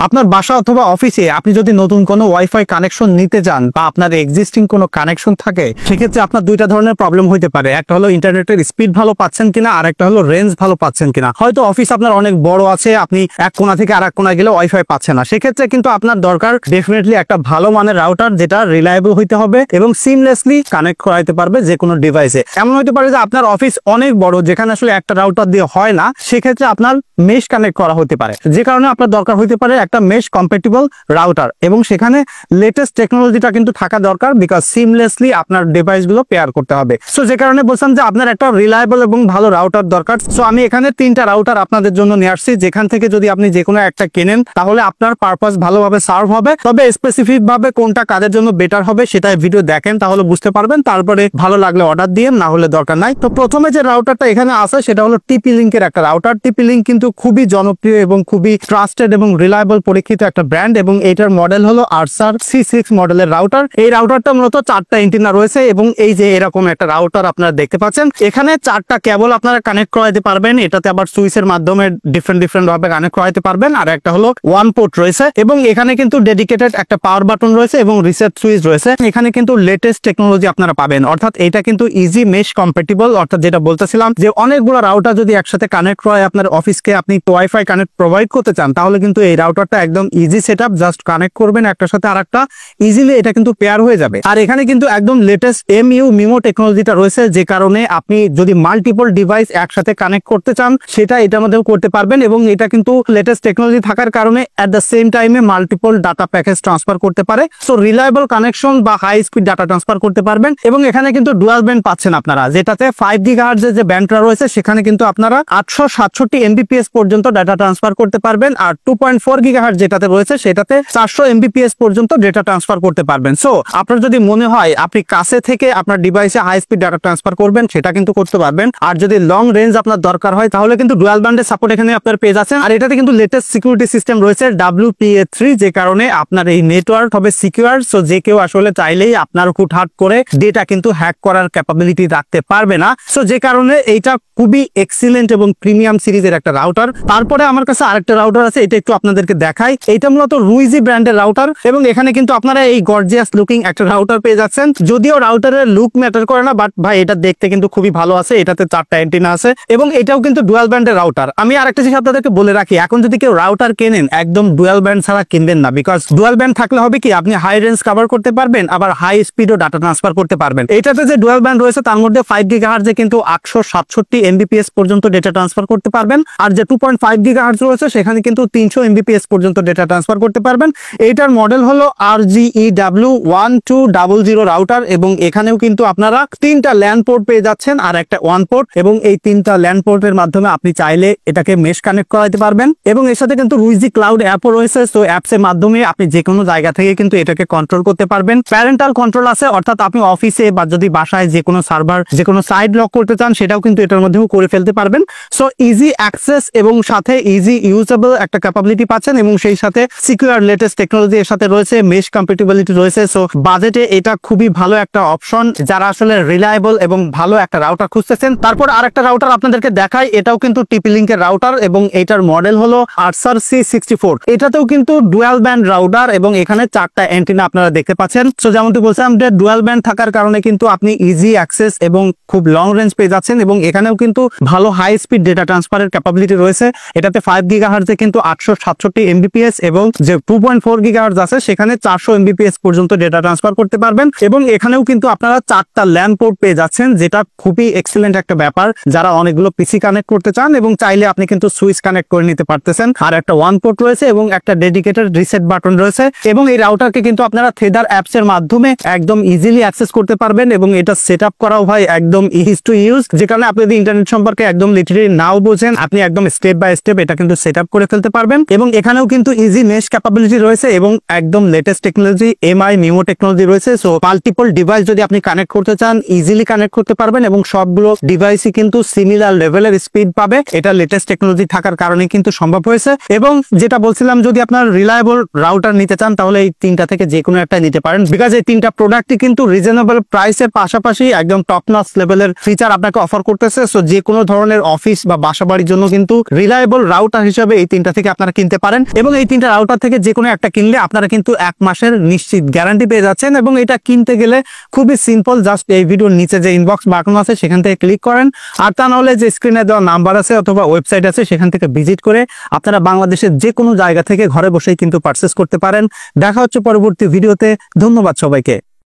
আপনার বাসা অথবা অফিসে আপনি যদি নতুন কোনো ওয়াইফাই কানেকশন নিতে চান বা আপনার এক্সিস্টিং কোনো কানেকশন থাকে, সেক্ষেত্রে আপনার দুইটা ধরনের প্রবলেম হতে পারে। একটা হলো ইন্টারনেটের স্পিড ভালো পাচ্ছেন কিনা, আর একটা হলো রেঞ্জ ভালো পাচ্ছেন কিনা। হয়তো অফিস আপনার অনেক বড় আছে, আপনি এক কোণা থেকে আরেক কোণা গেলে ওয়াইফাই পাচ্ছেন না, সেক্ষেত্রে কিন্তু আপনার দরকার ডেফিনেটলি একটা ভালো মানের রাউটার, যেটা রিলায়েবল হইতে হবে এবং সিমলেসলি কানেক্ট করাইতে পারবে যে কোনো ডিভাইসে। এমন হতে পারে যে আপনার অফিস অনেক বড়, যেখানে আসলে একটা রাউটার দিয়ে হয় না, সেক্ষেত্রে আপনার মেশ কানেক্ট করা হতে পারে, যে কারণে আপনার দরকার হতে পারে একটা মেশ কম্প্যাটিবল রাউটার, এবং সেখানে লেটেস্ট টেকনোলজিটা কিন্তু থাকা দরকার, বিকজ সিমলেসলি আপনার ডিভাইসগুলো পেয়ার করতে হবে। সো যে কারণে বলছিলাম যে আপনার একটা রিলায়েবল এবং ভালো রাউটার দরকার। সো আমি এখানে 3টা রাউটার আপনাদের জন্য নিয়ে আসছি, যেখান থেকে যদি আপনি যে কোনো একটা কেনেন তাহলে আপনার পারপাস ভালোভাবে সার্ভ হবে। তবে স্পেসিফিক ভাবে কোনটা কাদের জন্য বেটার হবে সেটা ভিডিও দেখেন, তাহলে বুঝতে পারবেন। তারপরে ভালো লাগলে অর্ডার দিয়ে, না হলে দরকার নাই। তো প্রথমে যে রাউটারটা এখানে আছে সেটা হলো টিপি লিঙ্কের একটা রাউটার। টিপি লিঙ্ক কিন্তু খুবই জনপ্রিয় এবং খুবই ট্রাস্টেড এবং রিলায়েবল পরীক্ষিত একটা ব্র্যান্ড, এবং এটার মডেল হলো আরসার C6 মডেলের রাউটার। এই রাউটারটা মূলত 4টা এন্টিনা রয়েছে, এবং এই যে এরকম একটা রাউটার আপনারা দেখতে পাচ্ছেন, এখানে 4টা কেবল আপনারা কানেক্ট করাইতে পারবেন। এটাতে আবার সুইচের মাধ্যমে ডিফারেন্ট ভাবে কানেক্ট করাইতে পারবেন। আর একটা হলো ওয়ান পোর্ট রয়েছে, এবং এখানে কিন্তু ডেডিকেটেড একটা পাওয়ার বাটন রয়েছে এবং রিসেট সুইচ রয়েছে। এখানে কিন্তু লেটেস্ট টেকনোলজি আপনারা পাবেন, অর্থাৎ এটা কিন্তু ইজি মেশ কম্প্যাটিবল। অর্থাৎ যেটা বলতেছিলাম যে অনেকগুলো রাউটার যদি একসাথে কানেক্ট হয় আপনার অফিসকে, আপনি ওয়াইফাই কানেক্ট প্রোভাইড করতে চান, তাহলে কিন্তু এই রাউটারটা একদম ইজি সেটআপ। জাস্ট কানেক্ট করবেন একটার সাথে আরেকটা, ইজিলি এটা কিন্তু পেয়ার হয়ে যাবে। আর এখানে কিন্তু একদম লেটেস্ট MU-MIMO টেকনোলজিটা রয়েছে, যে কারণে আপনি যদি মাল্টিপল ডিভাইস একসাথে কানেক্ট করতে চান সেটা এটার মধ্যেও করতে পারবেন, এবং এটা কিন্তু লেটেস্ট টেকনোলজি থাকার কারণে এট দ্য সেম টাইমে মাল্টিপল ডাটা প্যাকেজ ট্রান্সফার করতে পারে। সো রিলায়েবল কানেকশন বা হাই স্পিড ডাটা ট্রান্সফার করতে পারবেন। এবং এখানে কিন্তু ডুয়াল ব্যান্ড পাচ্ছেন আপনারা, যেটাতে 5 GHz যে ব্যান্ডটা রয়েছে সেখানে কিন্তু আপনারা 867 Mbps পর্যন্ত ডাটা ট্রান্সফার করতে পারবেন, আর 2.4 GHz যেটাতে রয়েছে সেটাতে 400 Mbps পর্যন্ত ডেটা ট্রান্সফার করতে পারবেন। সো আপনার যদি মনে হয় আপনি কাছে থেকে আপনার ডিভাইসে হাই স্পিড ডাটা ট্রান্সফার করবেন, সেটা কিন্তু করতে পারবেন। আর যদি লং রেঞ্জ আপনার দরকার হয় তাহলে কিন্তু ডুয়াল ব্যান্ডের সাপোর্ট এখানে আপনার পেয়ে যাচ্ছেন। আর এটাতে কিন্তু লেটেস্ট সিকিউরিটি সিস্টেম রয়েছে WPA3, যে কারণে আপনার এই নেটওয়ার্ক হবে সিকিউর। সো যে কেউ আসলে চাইলেই আপনার হুটহাট করে ডেটা কিন্তু হ্যাক করার ক্যাপাবিলিটি রাখতে পারবে না। সো যে কারণে এইটা খুবই এক্সিলেন্ট এবং প্রিমিয়াম সিরিজের একটা রাউটার। তারপরে আমার কাছে আরেকটা রাউটার আছে, এটা একটু আপনাদেরকে দেখাই। এটা মূলত রুইজি ব্র্যান্ডের রাউটার, এবং এখানে কিন্তু আপনারা এই গর্জিয়াস লুকিং একটা রাউটার পেয়ে যাচ্ছেন। যদিও রাউটারের লুক ম্যাটার করে না, বাট ভাই এটা দেখতে কিন্তু খুবই ভালো আছে। এটাতে 4টা এন্টিনা আছে, এবং এটাও কিন্তু ডুয়াল ব্যান্ডের রাউটার। আমি আরেকটা জিনিস আপনাদেরকে বলে রাখি, এখন যদি কেউ রাউটার কেনেন একদম ডুয়াল ব্যান্ড ছাড়া কিনবেন না, বিকজ ডুয়াল ব্যান্ড থাকলে হবে কি, আপনি হাই রেঞ্জ কভার করতে পারবেন, আবার হাই স্পিডও ডাটা ট্রান্সফার করতে পারবেন। এটাতে যে ডুয়াল ব্যান্ড রয়েছে তার মধ্যে 5 GHz কিন্তু 867 Mbps পর্যন্ত ডেটা ট্রান্সফার করতে পারবেন, আর যে 2.5 GHz রয়েছে সেখানে কিন্তু 300 Mbps পর্যন্ত ডেটা ট্রান্সফার করতে পারবেন। এইটার মডেল হলো RGEW1200 রাউটার, এবং এখানেও কিন্তু আপনারা 3টা ল্যান পোর্ট পেয়ে যাচ্ছেন আর একটা ওয়ান পোর্ট, এবং এই 3টা ল্যান পোর্টের মাধ্যমে আপনি চাইলে এটাকে মেশ কানেক্ট করাতে পারবেন। এবং এর সাথে কিন্তু রুইজি ক্লাউড অ্যাপও রয়েছে। তো অ্যাপস এর মাধ্যমে আপনি যে কোনো জায়গা থেকে কিন্তু এটাকে কন্ট্রোল করতে পারবেন। প্যারেন্টাল কন্ট্রোল আছে, অর্থাৎ আপনি অফিসে বা যদি বাসায় যে কোনো সার্ভার যে কোনো সাইট লক করতে চান সেটাও কিন্তু এটার মধ্যেও করে ফেলতে পারবেন। সো ইজি অ্যাক্সেস এবং সাথে ইজি ইউজেবল একটা ক্যাপাবিলিটি পাচ্ছেন, এবং সেই সাথে সিকিউর লেটেস্ট টেকনোলজি এর সাথে রয়েছে, মেশ কম্প্যাটিবিলিটি রয়েছে। সো বাজেটে এটা খুবই ভালো একটা অপশন যারা আসলে রিলায়েবল এবং ভালো একটা রাউটার খুঁজতেছেন। তারপর আরেকটা রাউটার আপনাদেরকে দেখাই, এটাও কিন্তু টিপি লিঙ্কের রাউটার, এবং এটার মডেল হলো আরসার C64। এটাতেও কিন্তু ডুয়াল ব্যান্ড রাউটার, এবং এখানে 4টা এন্টিনা আপনারা দেখতে পাচ্ছেন। সো যেমনটি বলছিলাম যে ডুয়াল ব্যান্ড থাকার কারণে কিন্তু আপনি ইজি অ্যাক্সেস এবং খুব লং রেঞ্জ পেয়ে যাচ্ছেন, এবং এখানেও কিন্তু ভালো হাই স্পিড ডেটা ট্রান্সফারের ক্যাপাবিলিটি রয়েছে। এটাতে 5 GHz কিন্তু 867 Mbps, এবং যে 2.4 GHz আছে সেখানে 400 Mbps পর্যন্ত ডেটা ট্রান্সফার করতে পারবেন। এবং এখানেও কিন্তু আপনারা 4টা ল্যান পোর্ট পেয়ে যাচ্ছেন, যেটা খুবই এক্সিলেন্ট একটা ব্যাপার যারা অনেকগুলো পিসি কানেক্ট করতে চান, এবং চাইলে আপনি কিন্তু সুইচ কানেক্ট করে নিতে পারতেছেন। আর একটা ওয়ান পোর্ট রয়েছে এবং একটা ডেডিকেটেড রিসেট বাটন রয়েছে, এবং এই রাউটারকে কিন্তু আপনারা থেদার অ্যাপস এর মাধ্যমে একদম ইজিলি অ্যাক্সেস করতে পারবেন, এবং এটা সেটআপ করাও ভাই একদম ইজি টু ইউজ। যে কারণে আপনি যদি ইন্টারনেট সম্পর্কে একদম লিটারালি নাও বোঝেন, আপনি একদম স্টেপ বাই স্টেপ এটা কিন্তু সেটআপ করে ফেলতে পারবেন। এবং এখানেও কিন্তু ইজি মেশ ক্যাপাবিলিটি রয়েছে, এবং একদম লেটেস্ট টেকনোলজি MI-MIMO টেকনোলজি রয়েছে। সো মাল্টিপল ডিভাইস যদি আপনি কানেক্ট করতে চান ইজিলি কানেক্ট করতে পারবেন, এবং সবগুলো ডিভাইসই কিন্তু সিমিলার লেভেলের স্পিড পাবে। এটা লেটেস্ট টেকনোলজি থাকার কারণে কিন্তু সম্ভব হয়েছে। এবং যেটা বলছিলাম, যদি আপনার রিলায়েবল রাউটার নিতে চান তাহলে এই 3টা থেকে যে কোনো একটা নিতে পারেন, বিকজ এই 3টা প্রোডাক্টই কিন্তু রিজনেবল প্রাইসের পাশাপাশি একদম টপ নচ লেভেলের ফিচার আপনাকে অফার করতেছে। সো যে কোনো ধরনের অফিস বা বাসা বাড়ির জন্য কিন্তু রিলায়েবল রাউটার হিসেবে এই 3টা থেকে আপনারা কিনতে পারেন। এবং এই তিনটা রাউটার থেকে যে কোনো একটা কিনলে আপনারা কিন্তু 1 মাসের নিশ্চিত গ্যারান্টি পেয়ে যাচ্ছেন। এবং এটা কিনতে গেলে খুবই সিম্পল, জাস্ট এই ভিডিওর নিচে যে ইনবক্স বাটন আছে সেখান থেকে ক্লিক করেন, আর তা নাহলে যে স্ক্রিনে দেওয়া নাম্বার আছে অথবা ওয়েবসাইট আছে সেখান থেকে ভিজিট করে আপনারা বাংলাদেশের যে কোনো জায়গা থেকে ঘরে বসেই কিন্তু পারচেস করতে পারেন। দেখা হচ্ছে পরবর্তী ভিডিওতে। ধন্যবাদ সবাইকে।